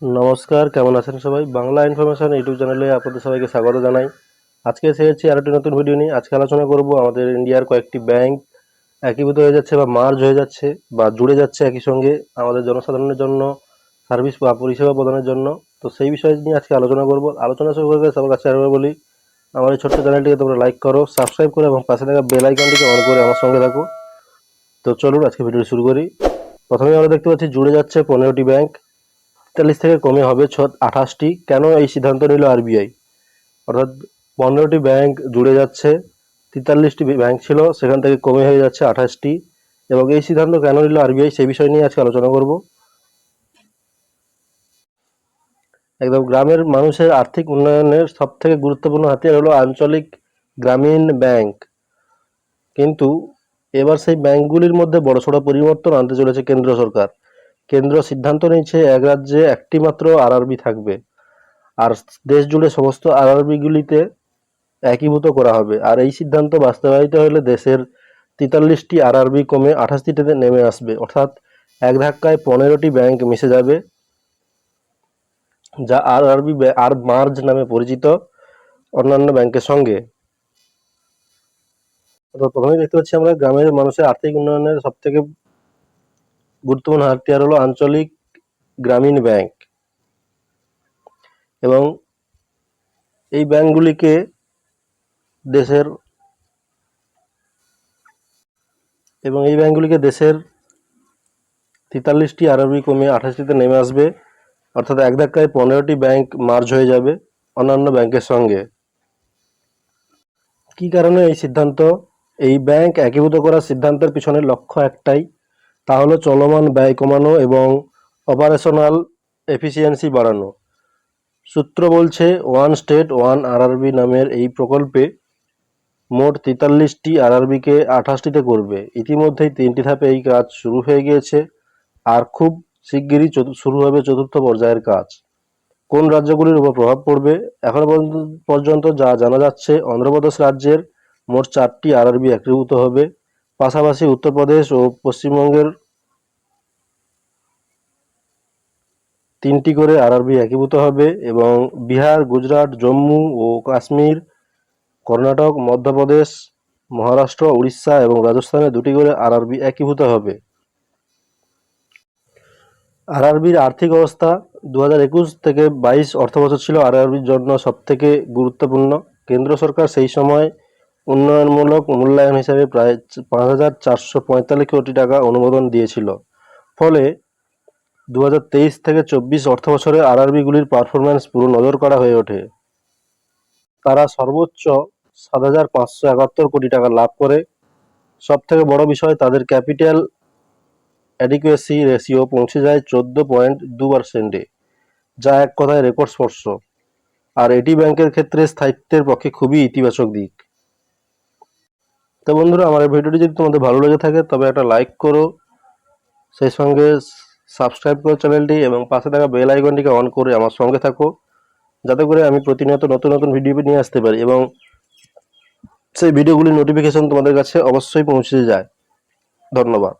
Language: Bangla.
নমস্কার, কেমন আছেন সবাই? বাংলা ইনফরমেশন ইউটিউব চ্যানেলে আপনাদের সবাইকে স্বাগত জানাই। আজকে এসে গেছি আরেকটি নতুন ভিডিও নিয়ে। আজকে আলোচনা করব আমাদের ইন্ডিয়ার কয়েকটি ব্যাংক একীভূত হয়ে যাচ্ছে বা মার্জ হয়ে যাচ্ছে বা জুড়ে যাচ্ছে একই সঙ্গে আমাদের জনসাধারণের জন্য সার্ভিস বা পরিষেবা প্রদানের জন্য। তো সেই বিষয় নিয়ে আজকে আলোচনা করব। আলোচনা শুরু করে সবার কাছে আরেকবার বলি, আমার এই ছোট্ট চ্যানেলটিকে তোমরা লাইক করো, সাবস্ক্রাইব করো এবং পাশে থাকা বেল আইকনটিকে অন করে আমার সঙ্গে থাকো। তো চলুন আজকে ভিডিওটি শুরু করি। প্রথমে আমরা দেখতে পাচ্ছি জুড়ে যাচ্ছে 15টি ব্যাংক, ৪৩ থেকে কমে হবে 28টি। কেন এই সিদ্ধান্ত নিল আরবিআই? অর্থাৎ 15টি ব্যাংক জুড়ে যাচ্ছে, 43টি ব্যাংক ছিল সেখান থেকে কমে হয়ে যাচ্ছে 28টি। এবং এই সিদ্ধান্ত কেন নিল আরবিআই সেই বিষয় নিয়ে আজকে আলোচনা করব। একদম গ্রামের মানুষের আর্থিক উন্নয়নের সব থেকে গুরুত্বপূর্ণ হাতিয়ার হলো আঞ্চলিক গ্রামীণ ব্যাংক। কিন্তু এবার সেই ব্যাংকগুলির মধ্যে বড়সড় পরিবর্তন আনতে চলেছে কেন্দ্র সরকার। কেন্দ্র সিদ্ধান্ত নিয়েছে এক রাজ্যে একটি মাত্র আরআরবি থাকবে, আর দেশ জুড়ে সমস্ত আরআরবিগুলিতে একীভূত করা হবে। আর এই সিদ্ধান্ত বাস্তবায়িত হলে দেশের 43টি আরআরবি কমে 28টিতে নেমে আসবে, অর্থাৎ এক ধাক্কায় 15টি ব্যাংক মিশে যাবে, যা আরআরবি আর মার্জ নামে পরিচিত অন্যান্য ব্যাংকের সঙ্গে। তো প্রথমেই দেখতে পাচ্ছি আমরা গ্রামের মানুষের আর্থিক উন্নয়নের সব থেকে গুরুত্বপূর্ণ হাতিয়ার হলো আঞ্চলিক গ্রামীণ ব্যাংক। এবং এই ব্যাংকগুলিকে দেশের দেশের 43টি আরআরবি কমে 28টিতে নেমে আসবে, অর্থাৎ এক ধাক্কায় 15টি ব্যাংক মার্জ হয়ে যাবে অন্যান্য ব্যাংকের সঙ্গে। কি কারণে এই সিদ্ধান্ত? এই ব্যাংক একীভূত করার সিদ্ধান্তের পিছনে লক্ষ্য একটাই, তা হলো চলমান ব্যয় কমানো এবং অপারেশনাল এফিসিয়েন্সি বাড়ানো। সূত্র বলছে ওয়ান স্টেট ওয়ান আরআরবি নামের এই প্রকল্পে মোট 43টি আরআরবিকে 28টিতে করবে। ইতিমধ্যেই 3টি ধাপে এই কাজ শুরু হয়ে গিয়েছে, আর খুব শিগগিরই শুরু হবে চতুর্থ পর্যায়ের কাজ। কোন রাজ্যগুলির উপর প্রভাব পড়বে? এখনো পর্যন্ত যা জানা যাচ্ছে, অন্ধ্রপ্রদেশ রাজ্যের মোট 4টি আরআরবি একীভূত হবে। পাশাপাশি উত্তরপ্রদেশ ও পশ্চিমবঙ্গের 3টি করে আরআরবি একীভূত হবে এবং বিহার, গুজরাট, জম্মু ও কাশ্মীর, কর্ণাটক, মধ্যপ্রদেশ, মহারাষ্ট্র, উড়িষ্যা এবং রাজস্থানে 2টি করে আরআরবি একীভূত হবে। আরআরবির আর্থিক অবস্থা 2021 থেকে 22 অর্থবছর ছিল আরআরবির জন্য সবথেকে গুরুত্বপূর্ণ। কেন্দ্র সরকার সেই সময় উন্নয়নমূলক মূল্যায়ন হিসেবে প্রায় 5,445 কোটি টাকা অনুমোদন দিয়েছিল। ফলে 2023 থেকে 24 অর্থবছরে আরআরবিগুলির পারফরম্যান্স পুরো নজর করা হয়ে ওঠে। তারা সর্বোচ্চ 7,571 কোটি টাকা লাভ করে। সবথেকে বড় বিষয়, তাদের ক্যাপিটাল অ্যাডিকুয়েসি রেশিও পৌঁছে যায় 14.2%-এ, যা এক কথায় রেকর্ড স্পর্শ। আর এটি ব্যাংকের ক্ষেত্রে স্থায়িত্বের পক্ষে খুবই ইতিবাচক দিক। তো বন্ধুরা, আমার এই ভিডিওটি যদি তোমাদের ভালো লেগে থাকে তবে একটা লাইক করো, সেই সঙ্গে সাবস্ক্রাইব করো চ্যানেলটি এবং পাশে থাকা বেল আইকনটিকে অন করে আমার সঙ্গে থাকো, যাতে করে আমি প্রতিনিয়ত নতুন নতুন ভিডিও নিয়ে আসতে পারি এবং সেই ভিডিওগুলির নোটিফিকেশন তোমাদের কাছে অবশ্যই পৌঁছে যায়। ধন্যবাদ।